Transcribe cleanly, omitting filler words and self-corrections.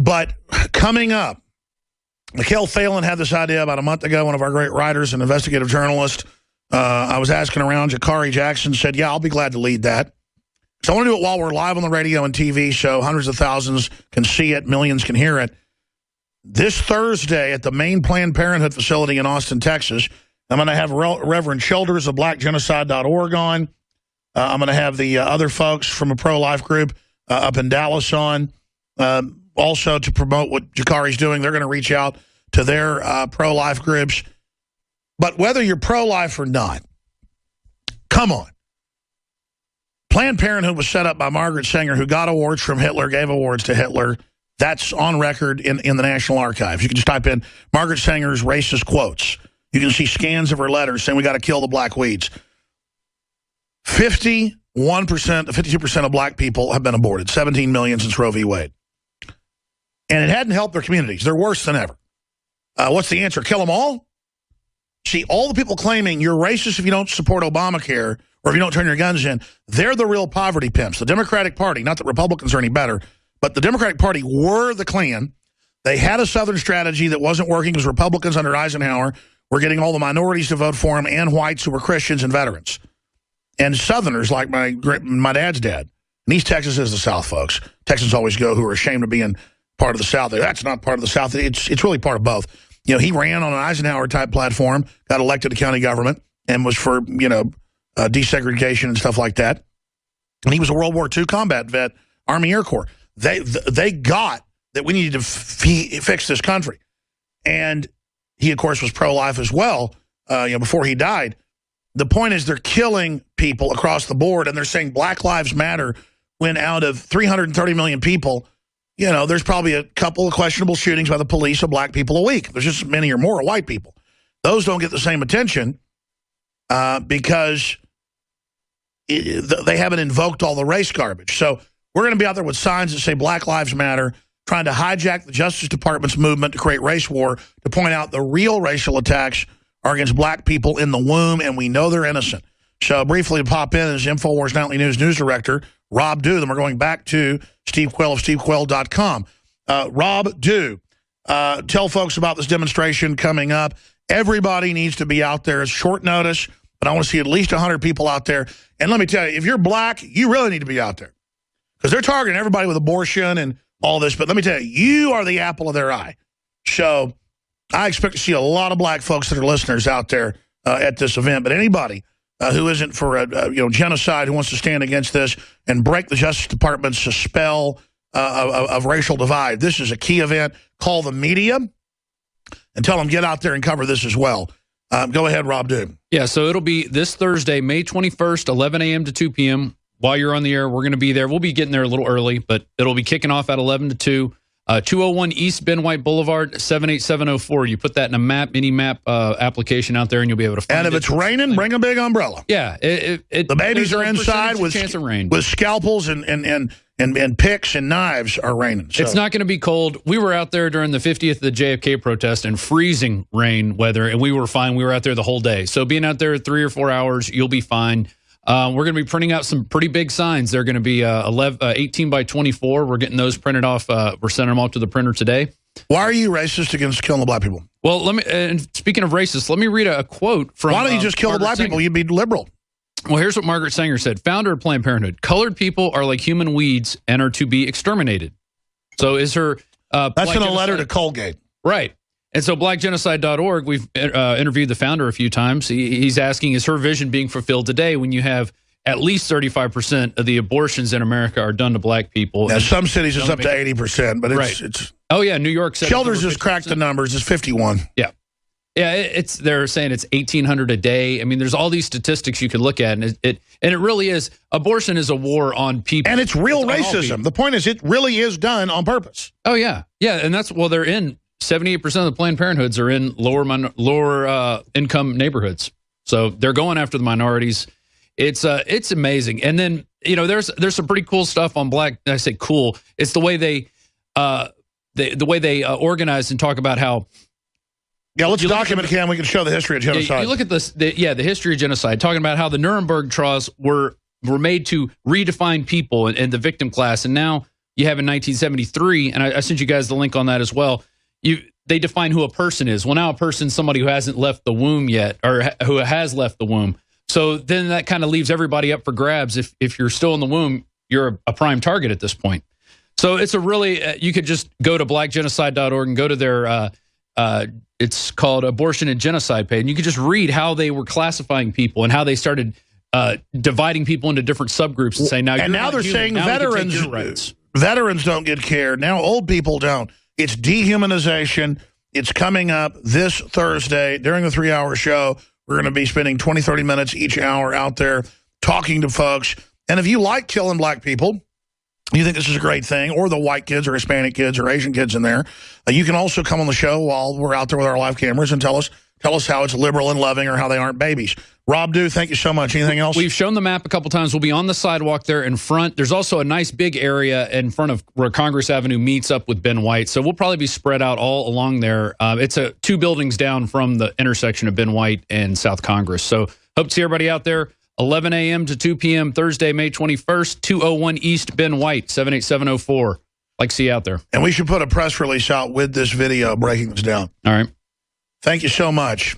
But coming up, Mikhail Phelan had this idea about a month ago, one of our great writers and investigative journalists. I was asking around, Jakari Jackson said, yeah, I'll be glad to lead that. So I want to do it while we're live on the radio and TV, so hundreds of thousands can see it, millions can hear it. This Thursday at the main Planned Parenthood facility in Austin, Texas, I'm going to have Reverend Childers of BlackGenocide.org on. I'm going to have the other folks from a pro-life group up in Dallas on. Also, to promote what Jakari's doing, they're going to reach out to their pro-life groups. But whether you're pro-life or not, come on. Planned Parenthood was set up by Margaret Sanger, who got awards from Hitler, gave awards to Hitler. That's on record in the National Archives. You can just type in Margaret Sanger's racist quotes. You can see scans of her letters saying we got to kill the black weeds. 51% to 52% of black people have been aborted, 17 million since Roe v. Wade. And it hadn't helped their communities. They're worse than ever. What's the answer? Kill them all? See, all the people claiming you're racist if you don't support Obamacare or if you don't turn your guns in, they're the real poverty pimps. The Democratic Party, not that Republicans are any better, but the Democratic Party were the Klan. They had a Southern strategy that wasn't working because Republicans under Eisenhower were getting all the minorities to vote for him and whites who were Christians and veterans. And Southerners like my dad's dad. And East Texas is the South, folks. Texans always go who are ashamed of being part of the South. That's not part of the South. It's really part of both. You know, he ran on an Eisenhower-type platform, got elected to county government, and was for, you know, desegregation and stuff like that. And he was a World War II combat vet, Army Air Corps. They got that we needed to fix this country. And he, of course, was pro-life as well, before he died. The point is they're killing people across the board, and they're saying Black Lives Matter when out of 330 million people, you know, there's probably a couple of questionable shootings by the police of black people a week. There's just as many or more of white people. Those don't get the same attention because they haven't invoked all the race garbage. So we're going to be out there with signs that say Black Lives Matter, trying to hijack the Justice Department's movement to create race war, to point out the real racial attacks are against black people in the womb, and we know they're innocent. So briefly to pop in is InfoWars Nightly News Director, Rob Dew. Then we're going back to Steve Quayle of stevequayle.com. Rob Dew, tell folks about this demonstration coming up. Everybody needs to be out there. It's short notice, but I want to see at least 100 people out there. And let me tell you, if you're black, you really need to be out there. Because they're targeting everybody with abortion and all this. But let me tell you, you are the apple of their eye. So I expect to see a lot of black folks that are listeners out there at this event. But anybody who isn't for genocide, who wants to stand against this and break the Justice Department's spell of racial divide, this is a key event. Call the media and tell them get out there and cover this as well. Go ahead, Rob Dew. Yeah, so it'll be this Thursday, May 21st, 11 a.m. to 2 p.m. While you're on the air, we're going to be there. We'll be getting there a little early, but it'll be kicking off at 11 to 2. 201 East Ben White Boulevard, 78704. You put that in a mini map application out there, and you'll be able to find it. And if it's raining, bring a big umbrella. Yeah. The babies are inside with scalpels and picks and knives are raining. So. It's not going to be cold. We were out there during the 50th of the JFK protest in freezing rain weather, and we were fine. We were out there the whole day. So being out there 3 or 4 hours, you'll be fine. We're going to be printing out some pretty big signs. They're going to be 18 by 24. We're getting those printed off. We're sending them off to the printer today. Why are you racist against killing the black people? Well, and speaking of racist, let me read a quote from Why don't you just kill Margaret the black Sanger. People? You'd be liberal. Well, here's what Margaret Sanger said. Founder of Planned Parenthood. Colored people are like human weeds and are to be exterminated. So is her... That's in a letter to Colgate. Right. And so blackgenocide.org, we've interviewed the founder a few times. He's asking, is her vision being fulfilled today when you have at least 35% of the abortions in America are done to black people? Now, some cities it's up to 80%, but it's oh, yeah, New York said Childers just cracked the numbers. It's 51. Yeah. Yeah, they're saying it's 1,800 a day. I mean, there's all these statistics you can look at, and it really is. Abortion is a war on people. And it's real racism. The point is it really is done on purpose. Oh, yeah. Yeah, and they're in 78% of the Planned Parenthoods are in lower income neighborhoods. So they're going after the minorities. It's amazing. And then, there's some pretty cool stuff on Black. I say cool. It's the way they organize and talk about how. Yeah, let's document, Cam. We can show the history of genocide. You look at the history of genocide, talking about how the Nuremberg trials were made to redefine people and the victim class. And now you have in 1973, and I sent you guys the link on that as well. They define who a person is. Well, now a person's somebody who hasn't left the womb yet, or who has left the womb. So then that kind of leaves everybody up for grabs. If you're still in the womb, you're a prime target at this point. So it's a really, you could just go to blackgenocide.org and go to their, it's called Abortion and Genocide page. And you could just read how they were classifying people and how they started dividing people into different subgroups and saying, now they're saying veterans don't get care. Now old people don't. It's dehumanization. It's coming up this Thursday during the 3-hour show. We're going to be spending 20, 30 minutes each hour out there talking to folks. And if you like killing black people, you think this is a great thing, or the white kids or Hispanic kids or Asian kids in there, you can also come on the show while we're out there with our live cameras and tell us how it's liberal and loving or how they aren't babies. Rob Dew, thank you so much. Anything else? We've shown the map a couple times. We'll be on the sidewalk there in front. There's also a nice big area in front of where Congress Avenue meets up with Ben White. So we'll probably be spread out all along there. It's 2 buildings down from the intersection of Ben White and South Congress. So hope to see everybody out there. 11 a.m. to 2 p.m. Thursday, May 21st, 201 East Ben White, 78704. Like to see you out there. And we should put a press release out with this video breaking this down. All right. Thank you so much.